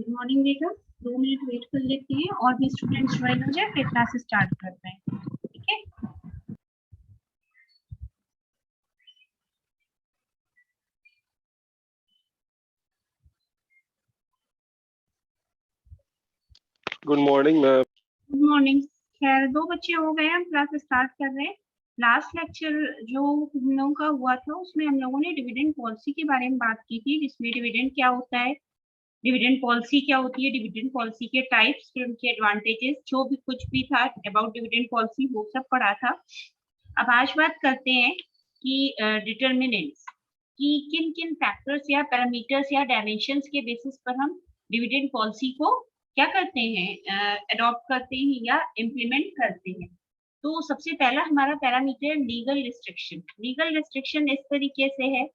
Good morning बेटा। 2 minute wait कर लेते हैं और भी स्टूडेंट्स ज्वाइन हो जाए, फिर क्लास स्टार्ट करते हैं। ठीक है। Good morning ma'am. Good morning. खैर 2 बच्चे हो गए, हम क्लास स्टार्ट कर रहे हैं। लास्ट लेक्चर जो हम लोगों का हुआ था उसमें हम लोगों ने डिविडेंड पॉलिसी के बारे में बात की थी, जिसमें डिविडेंड क्या होता है, डिविडेंड पॉलिसी क्या होती है, डिविडेंड पॉलिसी के टाइप्स, फिर उनके एडवांटेजेस, जो भी कुछ भी था अबाउट डिविडेंड पॉलिसी वो सब पढ़ा था। अब आज बात करते हैं कि डिटर्मिनेंट्स कि किन किन फैक्टर्स या पैरामीटर्स या डायमेंशंस के बेसिस पर हम डिविडेंड पॉलिसी को क्या करते हैं, अडॉप्ट करते हैं या इम्प्लीमेंट करते हैं। तो सबसे पहला हमारा parameter legal restriction. Legal restriction इस तरीके से है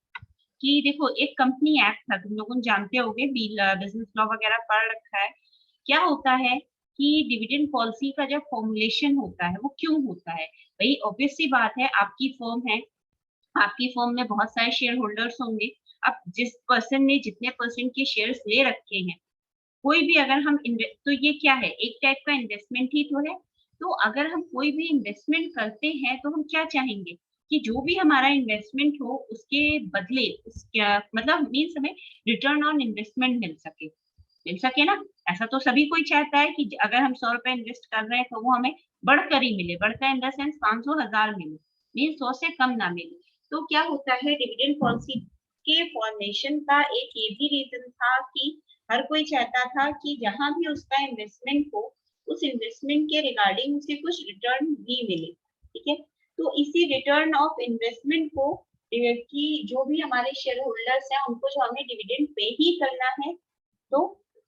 कि देखो, एक कंपनी एक्ट था, तुम लोगों जानते होगे, बिजनेस लॉ वगैरह पढ़ रखा है। क्या होता है कि डिविडेंड पॉलिसी का जब फॉर्मुलेशन होता है वो क्यों होता है। भाई ऑब्वियस सी बात है, आपकी फर्म है, आपकी फर्म में बहुत सारे शेयर होल्डर्स होंगे। अब जिस पर्सन ने जितने परसेंट के शेयर्स ले रखे हैं, कोई भी अगर हम तो ये क्या है, एक टाइप का इन्वेस्टमेंट ही तो है। तो अगर हम कोई भी इन्वेस्टमेंट करते हैं तो हम क्या चाहेंगे कि जो भी हमारा इन्वेस्टमेंट हो उसके बदले उसका मतलब मीन्स हमें रिटर्न ऑन इन्वेस्टमेंट मिल सके ना। ऐसा तो सभी कोई चाहता है कि अगर हम 100 रुपए इन्वेस्ट कर रहे हैं तो वो हमें बढ़कर ही मिले, बढ़कर इन द सेंस 500 1000 मिले, मीन 100 से कम ना मिले। तो क्या होता है, डिविडेंड पॉलिसी के फॉर्मेशन का एक ये भी रीजन था कि हर कोई चाहता था कि जहां भी उसका इन्वेस्टमेंट हो उस इन्वेस्टमेंट के रिगार्डिंग उसे कुछ रिटर्न भी मिले। ठीक है। तो इसी रिटर्न ऑफ इन्वेस्टमेंट को कि जो भी हमारे शेयर होल्डर्स हैं उनको जो हमें डिविडेंड पे ही करना है, तो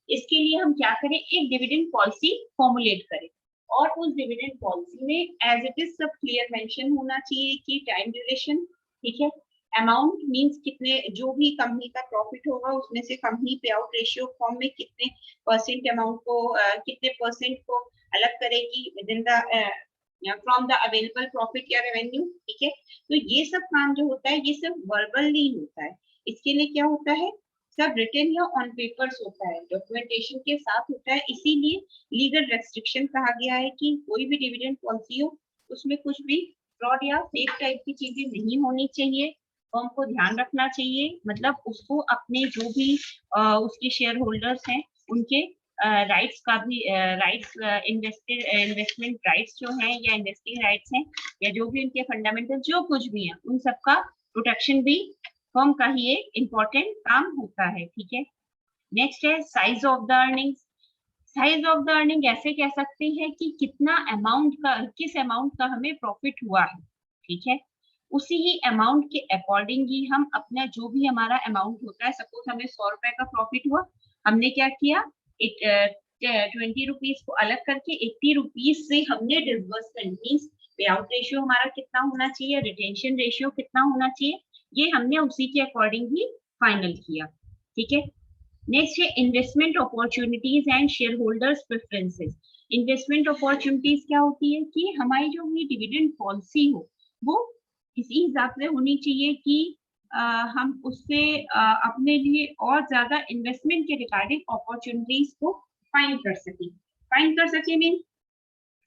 इसके लिए हम क्या करें, एक डिविडेंड पॉलिसी फॉर्मुलेट करें। और उस डिविडेंड पॉलिसी में एज इट इज सब क्लियर मेंशन होना चाहिए कि टाइम ड्यूरेशन, ठीक है, अमाउंट मींस कितने, जो भी कंपनी का प्रॉफिट होगा उसमें से कंपनी पे आउट रेशियो फॉर्म में कितने परसेंट अमाउंट को कितने परसेंट को अलग करेगी with in the from the available profit या रेवेन्यू। ठीक है। तो ये सब काम जो होता है ये सब वर्बली होता है। इसके लिए क्या होता है, सब रिटन या ऑन पेपर्स होता है, डॉक्यूमेंटेशन के साथ होता है। इसीलिए लीगल रेस्ट्रिक्शन कहा गया है कि कोई भी डिविडेंड पॉलिसी हो उसमें कुछ भी फ्रॉड या फेक टाइप की चीजें नहीं होनी चाहिए। फर्म को ध्यान रखना चाहिए, मतलब उसको अपने जो भी उसके शेयर होल्डर्स हैं उनके राइट्स का भी राइट्स, इन्वेस्टमेंट राइट्स जो हैं या इन्वेस्टिंग राइट्स हैं या जो भी उनके फंडामेंटल जो कुछ भी है उन सबका प्रोटेक्शन भी फर्म का ही एक इम्पोर्टेंट काम होता है। ठीक है। नेक्स्ट है size of the earnings. Size of the earning ऐसे कह सकते हैं कि कितना अमाउंट का, किस अमाउंट का हमें प्रॉफिट हुआ है। ठीक है। उसी ही अमाउंट के अकॉर्डिंग ही हम अपना जो भी हमारा अमाउंट होता है, सपोज हमें 100 रुपए का प्रॉफिट हुआ, हमने क्या किया, 20 रुपीज को अलग करके 80 रुपीज से हमने डिसबर्समेंट मीन्स पे आउट रेशियो हमारा कितना होना चाहिए, रिटेंशन रेशियो कितना होना चाहिए, ये हमने उसी के अकॉर्डिंग ही फाइनल किया। ठीक है। नेक्स्ट है investment opportunities and share holders preferences. Investment opportunities क्या होती है कि हमारी जो भी डिविडेंड पॉलिसी हो वो इसी हिसाब से होनी चाहिए कि हम उससे अपने लिए और ज्यादा इन्वेस्टमेंट के रिगार्डिंग अपॉर्चुनिटीज को फाइंड कर सके। फाइंड कर सके मीन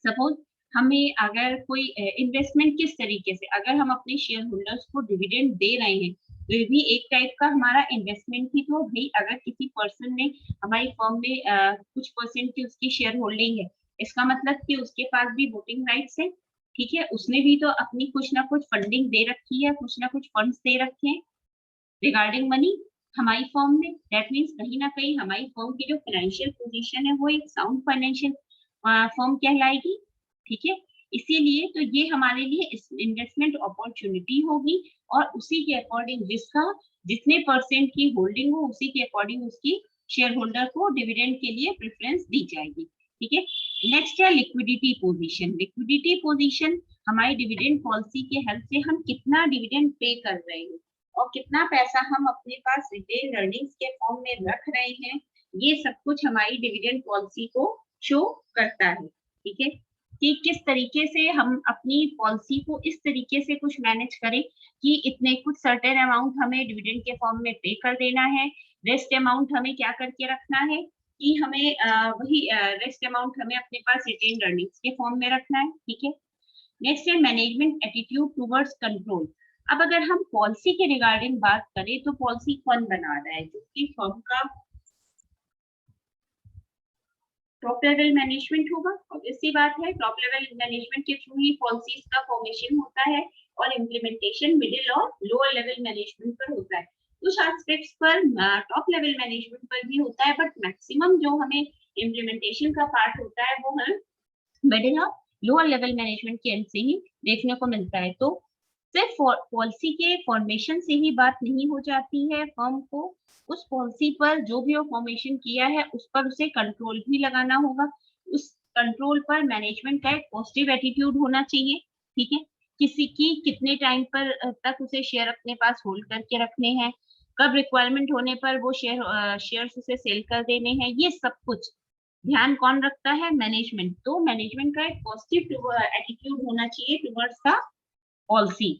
सपोज हमें अगर कोई इन्वेस्टमेंट किस तरीके से, अगर हम अपने शेयर होल्डर्स को डिविडेंड दे रहे हैं तो ये भी एक टाइप का हमारा इन्वेस्टमेंट ही। तो भाई अगर किसी पर्सन ने हमारी फर्म में कुछ परसेंट की उसकी शेयर होल्डिंग है, इसका मतलब कि उसके पास भी वोटिंग राइट्स है। ठीक है। उसने भी तो अपनी कुछ ना कुछ फंडिंग दे रखी है, कुछ ना कुछ फंड्स दे रखे हैं रिगार्डिंग मनी हमारी फर्म में। दैट मीन्स कहीं ना कहीं हमारी फर्म की जो फाइनेंशियल पोजीशन है वो एक साउंड फाइनेंशियल फर्म कहलाएगी। ठीक है। इसीलिए तो ये हमारे लिए इन्वेस्टमेंट अपॉर्चुनिटी होगी और उसी के अकॉर्डिंग जिसका जितने परसेंट की होल्डिंग हो उसी के अकॉर्डिंग उसकी शेयर होल्डर को डिविडेंड के लिए प्रेफरेंस दी जाएगी। ठीक है। नेक्स्ट है लिक्विडिटी पोजीशन। लिक्विडिटी पोजीशन हमारी डिविडेंड पॉलिसी के हेल्प से हम कितना डिविडेंड पे कर रहे हैं और कितना पैसा हम अपने पास रिटेन अर्निंग्स के फॉर्म में रख रहे हैं, ये सब कुछ हमारी डिविडेंड पॉलिसी को शो करता है। ठीक है। कि किस तरीके से हम अपनी पॉलिसी को इस तरीके से कुछ मैनेज करें कि इतने कुछ सर्टेन अमाउंट हमें डिविडेंड के फॉर्म में पे कर देना है, रेस्ट अमाउंट हमें क्या करके रखना है कि हमें वही रेस्ट अमाउंट हमें अपने पास रिटेन अर्निंग्स के फॉर्म में रखना है, ठीक है। नेक्स्ट है मैनेजमेंट एटीट्यूड टुवर्ड्स कंट्रोल। अब अगर हम पॉलिसी के रिगार्डिंग बात करें तो पॉलिसी कौन बना रहा है, जिसकी फर्म का टॉप लेवल मैनेजमेंट होगा। और इसी बात है, टॉप लेवल मैनेजमेंट के थ्रू ही पॉलिसीज का फॉर्मेशन होता है और इम्प्लीमेंटेशन मिडिल और लोअर लेवल मैनेजमेंट पर होता है। कुछ एस्पेक्ट्स पर टॉप लेवल मैनेजमेंट पर भी होता है, बट मैक्सिमम जो हमें इम्प्लीमेंटेशन का पार्ट होता है वो हम मिडिल और लोअर लेवल मैनेजमेंट के एंड से ही देखने को मिलता है। तो सिर्फ पॉलिसी के फॉर्मेशन से ही बात नहीं हो जाती है, फर्म को उस पॉलिसी पर जो भी वो फॉर्मेशन किया है उस पर उसे कंट्रोल भी लगाना होगा। उस कंट्रोल पर मैनेजमेंट का एक पॉजिटिव एटीट्यूड होना चाहिए, ठीक है। किसी की कितने टाइम पर तक उसे शेयर अपने पास होल्ड करके रखने हैं, कब रिक्वायरमेंट होने पर वो शेयर्स उसे सेल कर देने हैं, ये सब कुछ ध्यान कौन रखता है, मैनेजमेंट। तो मैनेजमेंट का एक पॉजिटिव एटीट्यूड होना चाहिए towards the policy.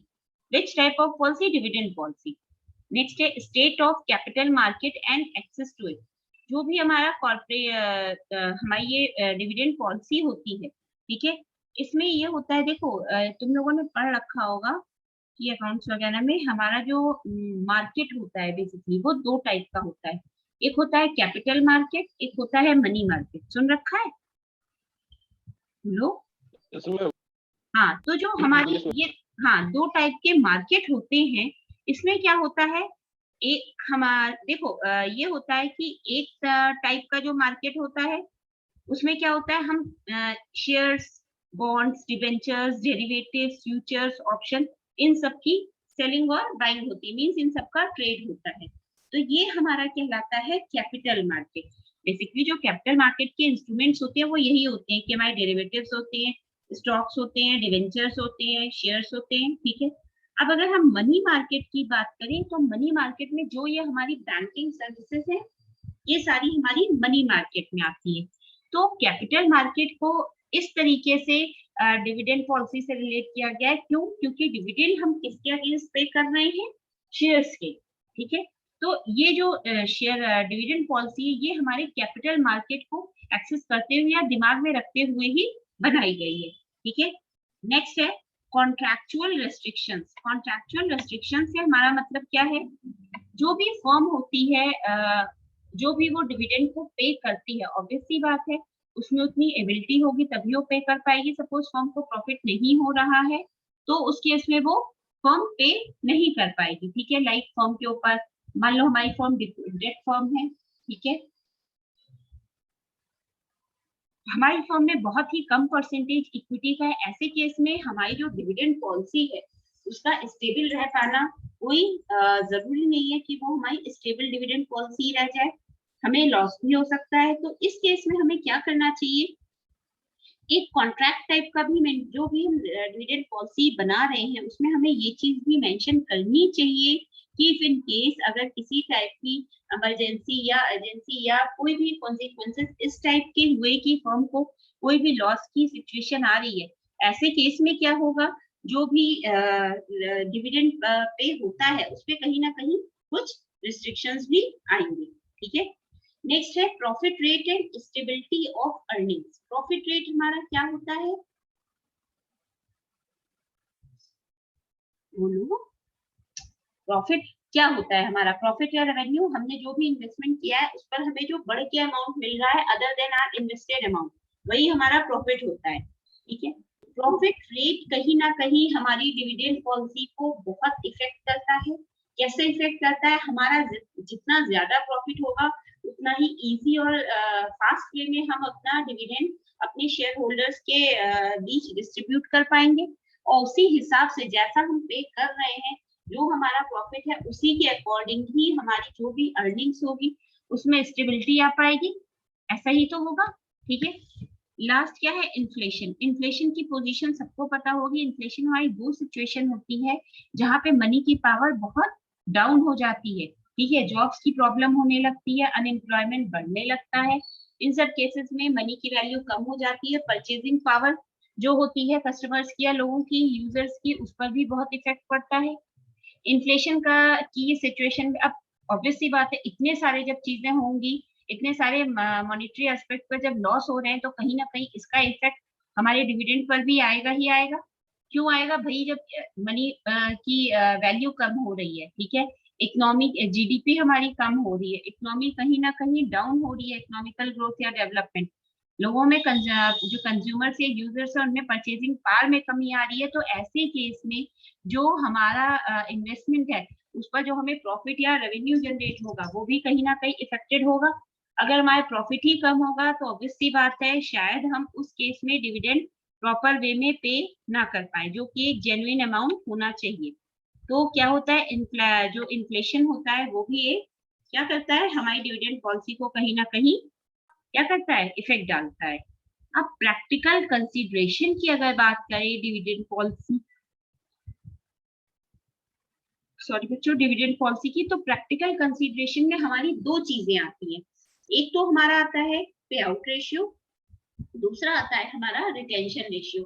Which type of policy, dividend policy. Next है state of capital market and access to it. जो भी हमारा कॉर्पोरेट हमारी ये डिविडेंड पॉलिसी होती है, ठीक है, इसमें ये होता है, देखो तुम लोगों ने पढ़ रखा होगा कि अकाउंट्स वगैरह में हमारा जो मार्केट होता है बेसिकली वो दो टाइप का होता है। एक होता है कैपिटल मार्केट, एक होता है मनी मार्केट। सुन रखा है लो? इसमें हाँ, तो जो हमारी ये दो टाइप के मार्केट होते हैं, इसमें क्या होता है, एक हमारा देखो ये होता है कि एक टाइप का जो मार्केट होता है उसमें क्या होता है, हम shares, bonds, debentures, derivatives, futures, option, इन सब की सेलिंग और बाइंग होती है, मींस इन सब का ट्रेड होता है। तो ये हमारा कहलाता है कैपिटल मार्केट। बेसिकली जो कैपिटल मार्केट के इंस्ट्रूमेंट्स होते हैं वो यही होते हैं कि हमारे डेरिवेटिव्स होते हैं, स्टॉक्स होते हैं, डिवेंचर्स होते हैं, शेयर्स होते हैं, ठीक है। अब अगर हम मनी मार्केट की बात करें तो मनी मार्केट में जो ये हमारी बैंकिंग सर्विसेज है ये सारी हमारी मनी मार्केट में आती है। तो कैपिटल मार्केट को इस तरीके से डिविडेंड पॉलिसी से रिलेट किया गया है। क्यों? क्योंकि डिविडेंड हम किसके अगेंस्ट पे कर रहे हैं, शेयर्स के, ठीक है। तो ये जो शेयर डिविडेंड पॉलिसी है ये हमारे कैपिटल मार्केट को एक्सेस करते हुए या दिमाग में रखते हुए ही बनाई गई है, ठीक है। नेक्स्ट है कॉन्ट्रैक्चुअल रेस्ट्रिक्शंस। कॉन्ट्रैक्चुअल रेस्ट्रिक्शन से हमारा मतलब क्या है, जो भी फर्म होती है जो भी वो डिविडेंड को पे करती है, ऑब्वियस सी बात है उसमें उतनी एबिलिटी होगी तभी वो पे कर पाएगी। सपोज फर्म को प्रॉफिट नहीं हो रहा है तो उस केस में वो फर्म पे नहीं कर पाएगी, ठीक है। लाइक फर्म के ऊपर मान लो हमारी फर्म डेट फर्म है, ठीक है, हमारी फर्म में बहुत ही कम परसेंटेज इक्विटी का है, ऐसे केस में हमारी जो डिविडेंड पॉलिसी है उसका स्टेबल रह पाना कोई जरूरी नहीं है कि वो हमारी स्टेबल डिविडेंड पॉलिसी रह जाए, हमें लॉस भी हो सकता है। तो इस केस में हमें क्या करना चाहिए, एक कॉन्ट्रैक्ट टाइप का भी जो भी हम डिविडेंड पॉलिसी बना रहे हैं उसमें हमें ये चीज भी मेंशन करनी चाहिए कि इफ इन केस अगर किसी टाइप की इमरजेंसी या अर्जेंसी या कोई भी कॉन्सिक्वेंसेस इस टाइप के हुए कि फर्म को कोई भी लॉस की सिचुएशन आ रही है, ऐसे केस में क्या होगा, जो भी डिविडेंड पे होता है उस पर कहीं ना कहीं कुछ रिस्ट्रिक्शंस भी आएंगे, ठीक है। नेक्स्ट है profit rate and stability of earnings. Profit rate हमारा क्या होता है, बोलो प्रॉफिट क्या होता है हमारा, प्रॉफिट या रेवेन्यू, हमने जो भी इन्वेस्टमेंट किया है उस पर हमें जो बढ़ के अमाउंट मिल रहा है other than our invested amount, वही हमारा प्रॉफिट होता है, ठीक है। प्रॉफिट रेट कहीं ना कहीं हमारी डिविडेंड पॉलिसी को बहुत इफेक्ट करता है। कैसे इफेक्ट करता है, हमारा जितना ज्यादा प्रॉफिट होगा उतना ही इजी और फास्ट वे में हम अपना डिविडेंड अपने शेयर होल्डर्स के बीच डिस्ट्रीब्यूट कर पाएंगे। और उसी हिसाब से जैसा हम पे कर रहे हैं जो हमारा प्रॉफिट है उसी के अकॉर्डिंग ही हमारी जो भी अर्निंग्स होगी उसमें स्टेबिलिटी आ पाएगी, ऐसा ही तो होगा, ठीक है। लास्ट क्या है, इन्फ्लेशन। इन्फ्लेशन की पोजीशन सबको पता होगी। इन्फ्लेशन हमारी दो सिचुएशन होती है जहां पे मनी की पावर बहुत डाउन हो जाती है, ठीक है, जॉब्स की प्रॉब्लम होने लगती है, अनएम्प्लॉयमेंट बढ़ने लगता है। इन सब केसेस में मनी की वैल्यू कम हो जाती है, परचेजिंग पावर जो होती है कस्टमर्स की या लोगों की, यूजर्स की, उस पर भी बहुत इफेक्ट पड़ता है। इन्फ्लेशन का की ये सिचुएशन, अब ऑब्वियस सी बात है इतने सारे जब चीजें होंगी इतने सारे मॉनेटरी एस्पेक्ट पर जब लॉस हो रहे हैं तो कहीं ना कहीं इसका इफेक्ट हमारे डिविडेंड पर भी आएगा ही आएगा। क्यों आएगा भाई? जब मनी की वैल्यू कम हो रही है, ठीक है, इकोनॉमिक जीडीपी हमारी कम हो रही है, इकोनॉमी कहीं ना कहीं डाउन हो रही है, इकोनॉमिकल ग्रोथ या डेवलपमेंट, लोगों में जो कंज्यूमर्स या यूजर्स है उनमें परचेजिंग पावर में कमी आ रही है, तो ऐसे केस में जो हमारा इन्वेस्टमेंट है उस पर जो हमें प्रॉफिट या रेवेन्यू जनरेट होगा वो भी कहीं ना कहीं इफेक्टेड होगा। अगर हमारा प्रॉफिट ही कम होगा तो ऑब्वियस सी बात है शायद हम उस केस में डिविडेंड प्रॉपर वे में पे ना कर पाए, जो कि एक जेन्युइन अमाउंट होना चाहिए। तो क्या होता है, जो इन्फ्लेशन होता है वो भी एक क्या करता है, हमारी डिविडेंड पॉलिसी को कहीं ना कहीं क्या करता है, इफेक्ट डालता है। अब प्रैक्टिकल कंसीडरेशन की अगर बात करें डिविडेंड पॉलिसी, सॉरी बच्चों, डिविडेंड पॉलिसी की, तो प्रैक्टिकल कंसीडरेशन में हमारी दो चीजें आती हैं। एक तो हमारा आता है पे आउट रेशियो, दूसरा आता है हमारा रिटेंशन रेशियो।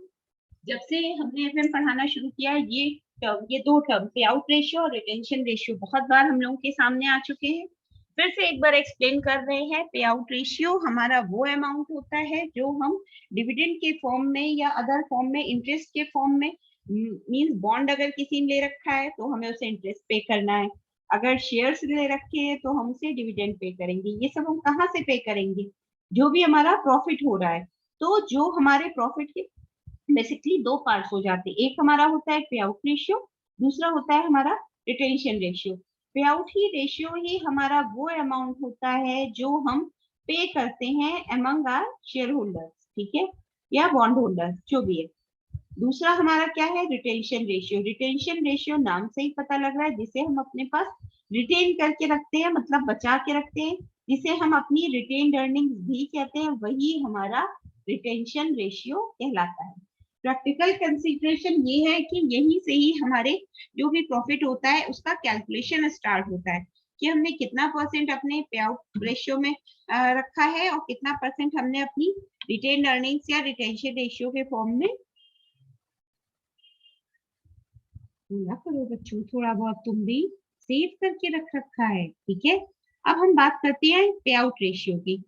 जब से हमने एफएम पढ़ाना शुरू किया ये दो टर्म पे आउट रेशियो और रिटेंशन रेशियो बहुत बार हम लोगों के सामने आ चुके हैं। फिर से एक बार एक्सप्लेन कर रहे हैं। पे आउट रेशियो हमारा वो अमाउंट होता है जो हम डिविडेंड के फॉर्म में या अदर फॉर्म में, इंटरेस्ट के फॉर्म में, मींस बॉन्ड अगर किसी ने ले रखा है तो हमें उसे इंटरेस्ट पे करना है, अगर शेयर्स ले रखे हैं तो हम उसे डिविडेंड पे करेंगे। ये सब हम कहाँ से पे करेंगे? जो भी हमारा प्रॉफिट हो रहा है। तो जो हमारे प्रॉफिट के बेसिकली दो पार्ट्स हो जाते हैं, एक हमारा होता है पे आउट रेशियो, दूसरा होता है हमारा रिटेंशन रेशियो। पे आउट ही रेशियो ही हमारा वो अमाउंट होता है जो हम पे करते हैं अमंग आर शेयर होल्डर्स, ठीक है, या बॉन्ड होल्डर्स, जो भी है। दूसरा हमारा क्या है, रिटेंशन रेशियो। रिटेंशन रेशियो नाम से ही पता लग रहा है, जिसे हम अपने पास रिटेन करके रखते हैं, मतलब बचा के रखते हैं, जिसे हम अपनी रिटेन्ड अर्निंग्स भी कहते हैं, वही हमारा रिटेंशन रेशियो कहलाता है। प्रैक्टिकल कंसीडरेशन ये है कि यहीं से ही हमारे जो भी प्रॉफिट होता है उसका कैलकुलेशन स्टार्ट होता है, कि हमने कितना परसेंट अपने पे आउट रेशियो में रखा है और कितना परसेंट हमने अपनी रिटेन्ड अर्निंग्स या रिटेंशन रेशियो के फॉर्म में बोला करो बच्चों, थोड़ा बहुत तुम भी सेव करके रख रखा है, ठीक है। अब हम बात करते हैं पे आउट रेशियो की।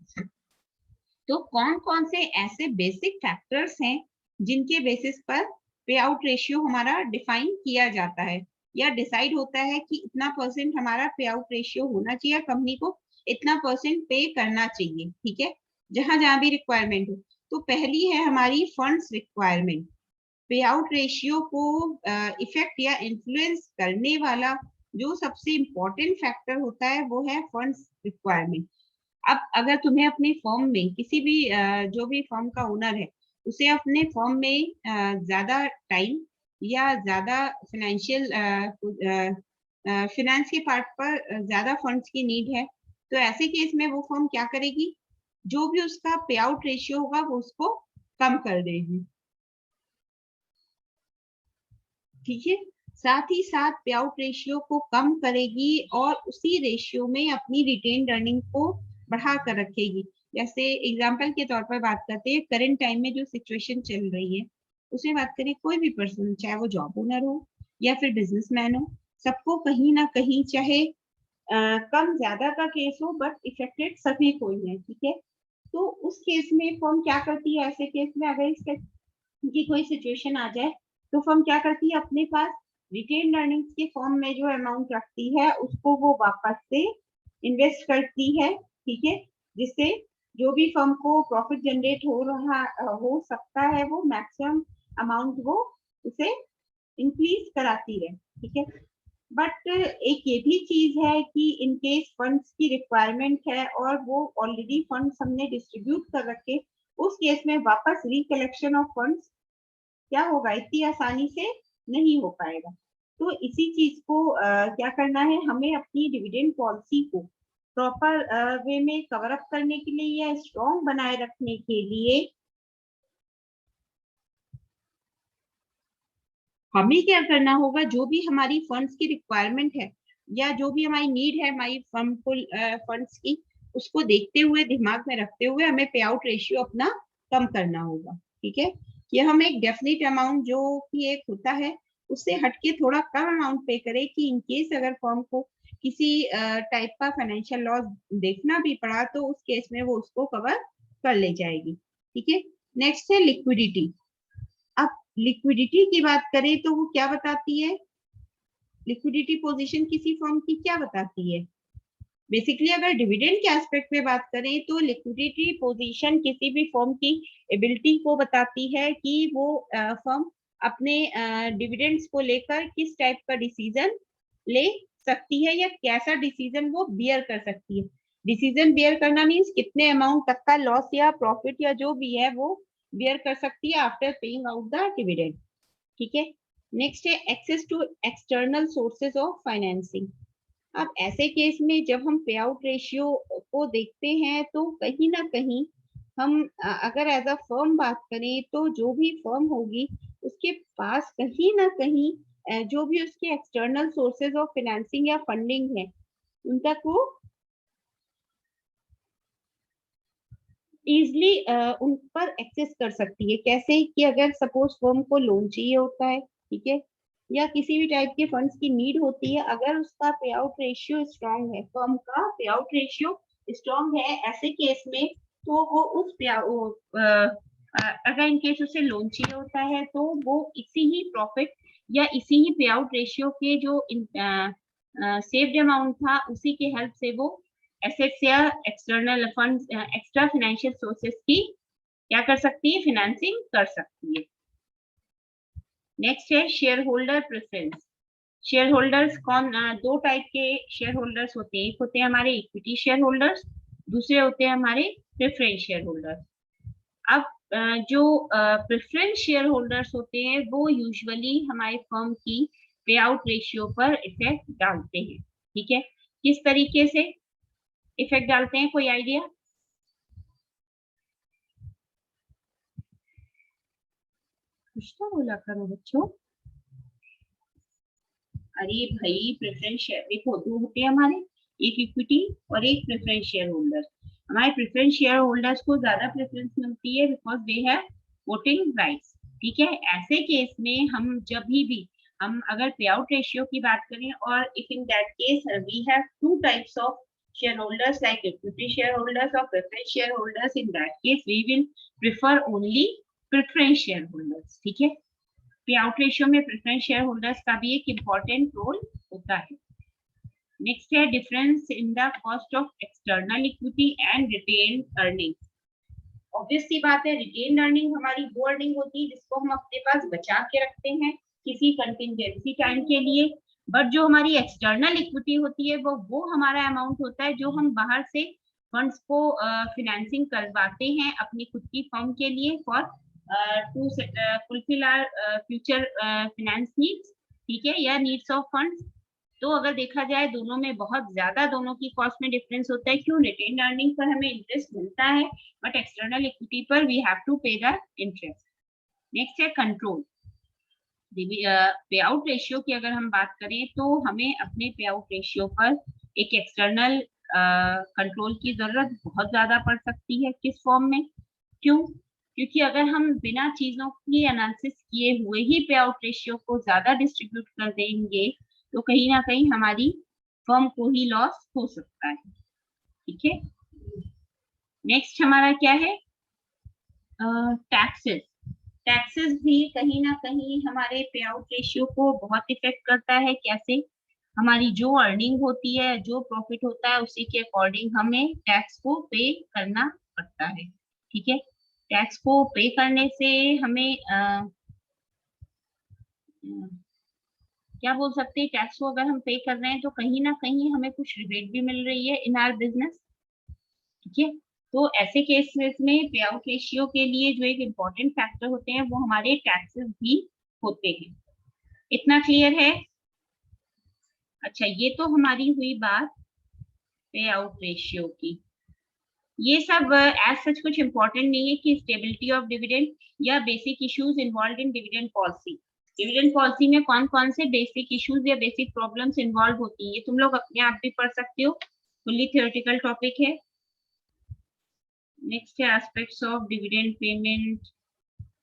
तो कौन कौन से ऐसे बेसिक फैक्टर्स हैं जिनके बेसिस पर पे आउट रेशियो हमारा डिफाइन किया जाता है या डिसाइड होता है कि इतना परसेंट हमारा पे आउट रेशियो होना चाहिए, कंपनी को इतना परसेंट पे करना चाहिए, ठीक है, जहां जहां भी रिक्वायरमेंट हो। तो पहली है हमारी फंड्स रिक्वायरमेंट। पे आउट रेशियो को इफेक्ट या इन्फ्लुएंस करने वाला जो सबसे इम्पोर्टेंट फैक्टर होता है वो है फंड्स रिक्वायरमेंट। अब अगर तुम्हें अपने फर्म में किसी भी जो भी फर्म का ओनर है उसे अपने फर्म में ज्यादा टाइम या ज्यादा फाइनेंशियल फिनेंस के पार्ट पर ज्यादा फंड्स की नीड है, तो ऐसे केस में वो फर्म क्या करेगी, जो भी उसका पे आउट रेशियो होगा वो उसको कम कर देगी, ठीक है। साथ ही साथ पे आउट रेशियो को कम करेगी और उसी रेशियो में अपनी रिटेन्ड अर्निंग को बढ़ा कर रखेगी। जैसे एग्जांपल के तौर पर बात करते हैं, करंट टाइम में जो सिचुएशन चल रही है उसमें बात करें, कोई भी पर्सन चाहे वो जॉब ओनर हो या फिर बिजनेसमैन हो, सबको कहीं ना कहीं चाहे कम ज्यादा का केस हो बट इफेक्टेड सभी को ही है, ठीक है। तो उस केस में फर्म क्या करती है, ऐसे केस में अगर इसके की कोई सिचुएशन आ जाए तो फर्म क्या करती है, अपने पास रिटेन अर्निंग्स के फॉर्म में जो अमाउंट रखती है उसको वो वापस से इन्वेस्ट करती है, ठीक है, जिससे जो भी फर्म को प्रॉफिट जनरेट हो सकता है वो मैक्सिमम अमाउंट वो उसे इंक्रीज कराती है, ठीक है। बट एक ये भी चीज है कि इन केस फंड्स की रिक्वायरमेंट है और वो ऑलरेडी फंड्स हमने डिस्ट्रीब्यूट कर रखे, उस केस में वापस रिकलेक्शन ऑफ फंड्स क्या होगा, इतनी आसानी से नहीं हो पाएगा। तो इसी चीज को क्या करना है, हमें अपनी डिविडेंड पॉलिसी को प्रॉपर वे में कवर अप करने के लिए या स्ट्रॉन्ग बनाए रखने के लिए हमें क्या करना होगा, जो भी हमारी फंड्स की रिक्वायरमेंट है या जो भी हमारी नीड है हमारी फर्म को फंड्स की, उसको देखते हुए दिमाग में रखते हुए हमें पे आउट रेशियो अपना कम करना होगा, ठीक है। कि हम एक डेफिनेट अमाउंट जो कि एक होता है उससे हटके थोड़ा कम अमाउंट पे करें, कि इन केस अगर फर्म को किसी टाइप का फाइनेंशियल लॉस देखना भी पड़ा तो उस केस में वो उसको कवर कर ले जाएगी। ठीक है, नेक्स्ट है लिक्विडिटी। अब लिक्विडिटी की बात करें तो वो क्या बताती है, लिक्विडिटी पोजीशन किसी फर्म की क्या बताती है? बेसिकली अगर डिविडेंड के एस्पेक्ट में बात करें तो लिक्विडिटी पोजीशन किसी भी फर्म की एबिलिटी को बताती है कि वो फर्म अपने डिविडेंड्स को लेकर किस टाइप का डिसीजन ले सकती है या कैसा डिसीजन वो बियर कर सकती है। डिसीजन बियर करना मीन्स कितने अमाउंट तक का लॉस या प्रॉफिट या जो भी है वो बियर कर सकती है after paying out the dividend. ठीक है, नेक्स्ट है access to external sources of financing. अब ऐसे केस में जब हम पे आउट रेशियो को देखते हैं तो कहीं ना कहीं हम अगर एज अ फर्म बात करें तो जो भी फर्म होगी उसके पास कहीं ना कहीं जो भी उसके एक्सटर्नल सोर्सेज ऑफ फाइनेंसिंग या फंडिंग है उन तक वो इजिली उन पर एक्सेस कर सकती है। कैसे कि अगर सपोज फर्म को लोन चाहिए होता है, ठीक है, या किसी भी टाइप के फंड्स की नीड होती है, अगर उसका पे आउट रेशियो स्ट्रांग है, फर्म का पे आउट रेशियो स्ट्रांग है, ऐसे केस में तो वो उस अगर इन केस उसे लोन चाहिए होता है तो वो इसी ही प्रॉफिट या इसी ही पे आउट रेशियो के जो सेव्ड अमाउंट था उसी के हेल्प से वो एसेट्स या external funds extra financial sources की क्या कर सकती है, फाइनेंसिंग कर सकती है। नेक्स्ट है share holder preference. Share holders कौन, दो टाइप के शेयर होल्डर्स होते हैं, एक होते हैं हमारे इक्विटी शेयर होल्डर्स, दूसरे होते हैं हमारे प्रेफरेंस शेयर होल्डर्स। अब जो प्रेफरेंस शेयर होल्डर्स होते हैं वो यूजुअली हमारे फर्म की पे आउट रेशियो पर इफेक्ट डालते हैं। ठीक है, किस तरीके से इफेक्ट डालते हैं, कोई आइडिया? कुछ तो बोला करो बच्चों। अरे भाई प्रेफरेंस शेयर देखो, दो होते हैं हमारे, एक इक्विटी और एक प्रेफरेंस शेयर होल्डर। हमारे प्रेफरेंस शेयर होल्डर्स को ज्यादा प्रेफरेंस मिलती है because they have voting rights. ठीक है, ऐसे केस में हम जब भी हम अगर पे आउट रेशियो की बात करें और if in that case we have two types of shareholders like equity shareholders or preference shareholders, in that case we will prefer only preference shareholders। ठीक है, पे आउट रेशियो में प्रेफरेंस शेयर होल्डर्स का भी एक important role होता है। Next है difference in the cost of external equity and retain earning. Obvious सी बात है, रिटेन अर्निंग हमारी वो अर्निंग होती है जिसको हम अपने पास बचा के रखते हैं किसी कंटिंजेंसी टाइम के लिए, बट जो हमारी एक्सटर्नल इक्विटी होती है वो हमारा अमाउंट होता है जो हम बाहर से फंड्स को फाइनेंसिंग करवाते हैं अपनी खुद की फर्म के लिए for to fulfil our future finance needs. ठीक है, या नीड्स ऑफ फंड्स। तो अगर देखा जाए दोनों में बहुत ज्यादा दोनों की कॉस्ट में डिफरेंस होता है। क्यों? रिटेन अर्निंग पर हमें इंटरेस्ट मिलता है बट एक्सटर्नल इक्विटी पर वी हैव टू पे द इंटरेस्ट। नेक्स्ट है कंट्रोल। पे आउट रेशियो की अगर हम बात करें तो हमें अपने पे आउट रेशियो पर एक एक्सटर्नल कंट्रोल की जरूरत बहुत ज्यादा पड़ सकती है। किस फॉर्म में? क्यों? क्योंकि अगर हम बिना चीजों की एनालिसिस किए हुए ही पे आउट रेशियो को ज्यादा डिस्ट्रीब्यूट कर देंगे तो कहीं ना कहीं हमारी फर्म को ही लॉस हो सकता है। ठीक है, नेक्स्ट हमारा क्या है, टैक्सेस। टैक्सेस भी कहीं ना कहीं हमारे पे आउट रेशियो को बहुत इफेक्ट करता है। कैसे? हमारी जो अर्निंग होती है, जो प्रॉफिट होता है, उसी के अकॉर्डिंग हमें टैक्स को पे करना पड़ता है। ठीक है, टैक्स को पे करने से हमें क्या बोल सकते हैं, टैक्स को अगर हम पे कर रहे हैं तो कहीं ना कहीं हमें कुछ रिबेट भी मिल रही है इन आवर बिजनेस। ठीक है, तो ऐसे केसेस में पे आउट रेशियो के लिए जो एक इम्पोर्टेंट फैक्टर होते हैं वो हमारे टैक्सेस भी होते हैं। इतना क्लियर है? अच्छा, ये तो हमारी हुई बात पे आउट रेशियो की। ये सब एज सच कुछ इम्पोर्टेंट नहीं है कि स्टेबिलिटी ऑफ डिविडेंड या basic issues involve in dividend policy. Dividend policy में कौन कौन से बेसिक इश्यूज या बेसिक प्रॉब्लम्स इन्वॉल्व होती है तुम लोग अपने आप भी पढ़ सकते हो, फुल्ली थियोरेटिकल टॉपिक है। नेक्स्ट है एस्पेक्ट्स ऑफ डिविडेंड पेमेंट,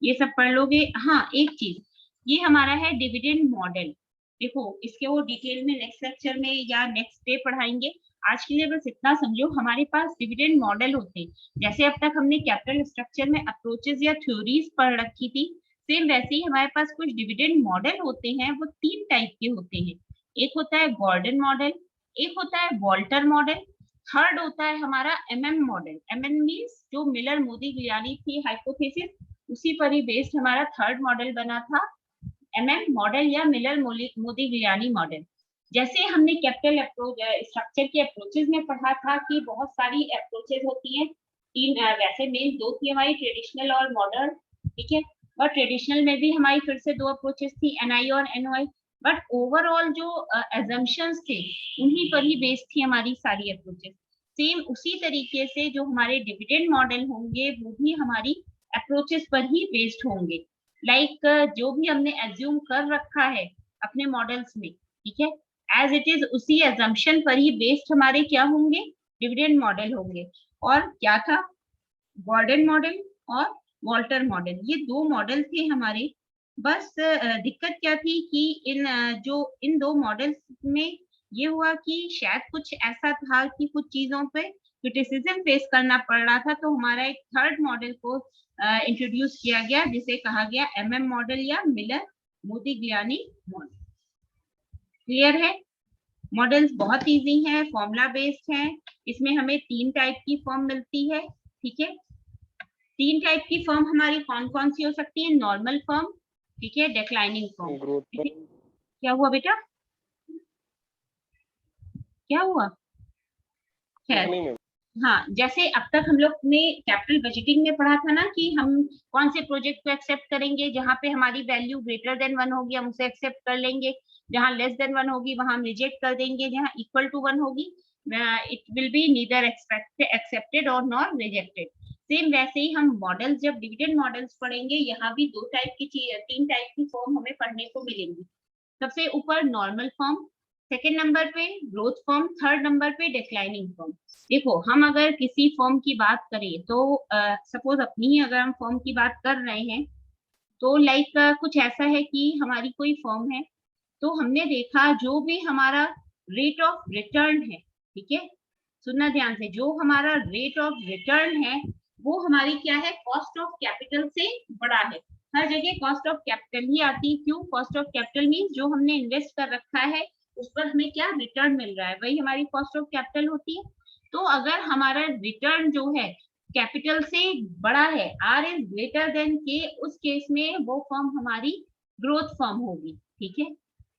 ये सब पढ़ लोगे। हाँ, एक चीज, ये हमारा है डिविडेंड मॉडल। देखो इसके वो डिटेल में नेक्स्ट लेक्चर में या नेक्स्ट डे पढ़ाएंगे। आज के लिए बस इतना समझो, हमारे पास डिविडेंड मॉडल होते हैं। जैसे अब तक हमने कैपिटल स्ट्रक्चर में अप्रोचेस या थ्योरीज पढ़ रखी थी, सेम वैसे ही हमारे पास कुछ डिविडेंड मॉडल होते हैं। वो 3 टाइप के होते हैं। एक होता है गॉर्डन मॉडल, एक होता है वॉल्टर मॉडल, थर्ड होता है हमारा एमएम मॉडल। एमएम मीन्स जो मिलर मोदिग्लियानी थी हाइपोथेसिस, उसी पर ही बेस्ड हमारा थर्ड मॉडल बना था एमएम मॉडल या मिलर मोदिग्लियानी मॉडल। जैसे हमने कैपिटल अप्रोच स्ट्रक्चर के अप्रोचेस में पढ़ा था कि बहुत सारी अप्रोचेस होती हैं। 3 वैसे मेन 2 थी हमारी, ट्रेडिशनल और मॉडर्न, ठीक है। और ट्रेडिशनल में भी हमारी फिर से 2 अप्रोचेस थी, एनआई और एनओआई। बट ओवरऑल जो एजम्पशंस थे उन्हीं पर ही बेस्ड थी हमारी सारी अप्रोचेस। सेम उसी तरीके से जो हमारे डिविडेंड मॉडल होंगे वो भी हमारी अप्रोचेस पर ही बेस्ड होंगे। लाइक जो भी हमने एज्यूम कर रखा है अपने मॉडल्स में, ठीक है, एज इट इज उसी एजम्पशन पर ही बेस्ड हमारे क्या होंगे, डिविडेंड मॉडल होंगे। और क्या था, गॉर्डन मॉडल और वॉल्टर मॉडल, ये 2 मॉडल थे हमारे। बस दिक्कत क्या थी कि इन 2 मॉडल्स में ये हुआ कि शायद कुछ ऐसा था कि कुछ चीजों पे क्रिटिसिज्म फेस करना पड़ रहा था, तो हमारा एक थर्ड मॉडल को इंट्रोड्यूस किया गया जिसे कहा गया एमएम मॉडल या मिलर मोदिग्लियानी मॉडल। क्लियर है? मॉडल्स बहुत इजी हैं, फॉर्मूला बेस्ड हैं। इसमें हमें 3 टाइप की फॉर्म मिलती है, ठीक है। 3 टाइप की फॉर्म हमारी कौन कौन सी हो सकती है? नॉर्मल फॉर्म, ठीक है, डिक्लाइनिंग फॉर्म। ग्रोथ क्या हुआ बेटा, क्या हुआ? खैर, नहीं मैम। हाँ, जैसे अब तक हम लोग ने कैपिटल बजटिंग में पढ़ा था ना कि हम कौन से प्रोजेक्ट को एक्सेप्ट करेंगे, जहां पे हमारी वैल्यू ग्रेटर देन 1 होगी हम उसे एक्सेप्ट कर लेंगे, जहां लेस देन 1 होगी वहां हम रिजेक्ट कर देंगे, जहां इक्वल टू 1 होगी it will be neither accepted और नॉट रिजेक्टेड। सेम वैसे ही हम मॉडल्स, जब डिविडेंड मॉडल्स पढ़ेंगे, यहाँ भी 3 टाइप की फॉर्म हमें पढ़ने को मिलेंगी। सबसे ऊपर नॉर्मल फॉर्म, सेकेंड नंबर पे ग्रोथ फॉर्म, थर्ड नंबर पे डिक्लाइनिंग फॉर्म। देखो हम अगर किसी फॉर्म की बात करें तो सपोज अपनी ही अगर हम फॉर्म की बात कर रहे हैं तो लाइक कुछ ऐसा है कि हमारी कोई फॉर्म है, तो हमने देखा जो भी हमारा रेट ऑफ रिटर्न है, ठीक है, सुनना ध्यान से, जो हमारा रेट ऑफ रिटर्न है वो हमारी क्या है, कॉस्ट ऑफ कैपिटल से बड़ा है। हर जगह कॉस्ट ऑफ कैपिटल ही आती है। क्यों? कॉस्ट ऑफ कैपिटल मीन जो हमने इन्वेस्ट कर रखा है उस पर हमें क्या रिटर्न मिल रहा है, वही हमारी कॉस्ट ऑफ कैपिटल होती है। तो अगर हमारा रिटर्न जो है कैपिटल से बड़ा है, आर इज ग्रेटर देन के, उस केस में वो फॉर्म हमारी ग्रोथ फॉर्म होगी, ठीक है।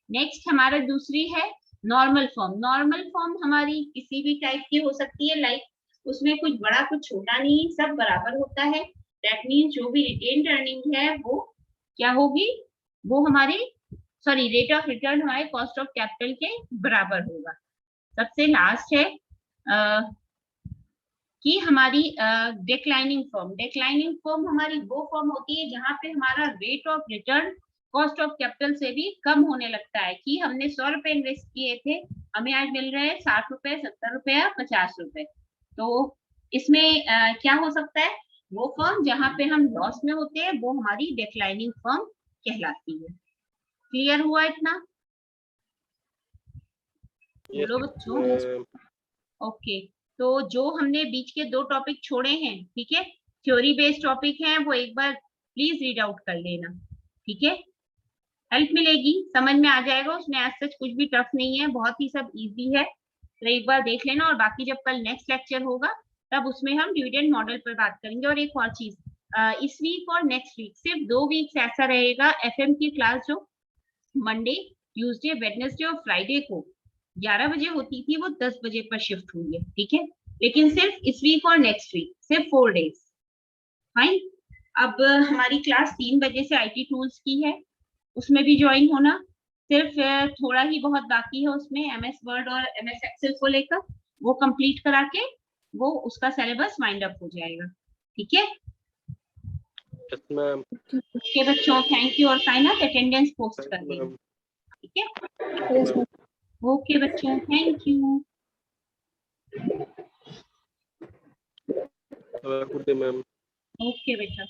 नेक्स्ट हमारा दूसरी है नॉर्मल फॉर्म। नॉर्मल फॉर्म हमारी किसी भी टाइप की हो सकती है, लाइक उसमें कुछ बड़ा कुछ छोटा नहीं, सब बराबर होता है। दैट मीन्स जो भी रिटेन्ड अर्निंग है वो क्या होगी, वो हमारी सॉरी रेट ऑफ रिटर्न हमारे कॉस्ट ऑफ कैपिटल के बराबर होगा। सबसे लास्ट है कि हमारी डिक्लाइनिंग फॉर्म। डिक्लाइनिंग फॉर्म हमारी वो फॉर्म होती है जहां पे हमारा rate of return cost of capital से भी कम होने लगता है, कि हमने 100 रुपए इन्वेस्ट किए थे, हमें आज मिल रहे हैं 60 रुपए, 70 रुपए या 50 रुपए। तो इसमें क्या हो सकता है, वो फॉर्म जहां पे हम लॉस में होते हैं वो हमारी डिक्लाइनिंग फॉर्म कहलाती है। क्लियर हुआ इतना? बोलो बच्चों। ओके, तो जो हमने बीच के 2 टॉपिक छोड़े हैं, ठीक है, थ्योरी बेस्ड टॉपिक हैं, वो एक बार प्लीज रीड आउट कर लेना, ठीक है। हेल्प मिलेगी, समझ में आ जाएगा, उसमें आज सच कुछ भी टफ नहीं है, बहुत ही सब इजी है। तो एक बार देख लेना, और बाकी जब कल नेक्स्ट लेक्चर होगा तब उसमें हम डिविडेंड मॉडल पर बात करेंगे। और एक और चीज, इस वीक और नेक्स्ट वीक सिर्फ 2 वीक्स ऐसा रहेगा, एफएम की क्लास जो मंडे, ट्यूसडे, वेडनेसडे और फ्राइडे को 11 बजे होती थी वो 10 बजे पर शिफ्ट हुई है, ठीक है। लेकिन सिर्फ इस वीक और नेक्स्ट वीक, सिर्फ 4 डेज, फाइन। अब हमारी क्लास 3 बजे से आईटी टूल्स की है, उसमें भी ज्वाइन होना। सिर्फ थोड़ा ही बहुत बाकी है उसमें, एमएस वर्ड और एमएस एक्सेल को लेकर, वो कंप्लीट करा के वो उसका सिलेबस वाइंड अप हो जाएगा, ठीक है। Yes ma'am. ओके बच्चों, थैंक यू, और फाइनल अटेंडेंस पोस्ट कर देना, ठीक है। ओके बच्चों, thank you. Good day ma'am. Okay बेटा।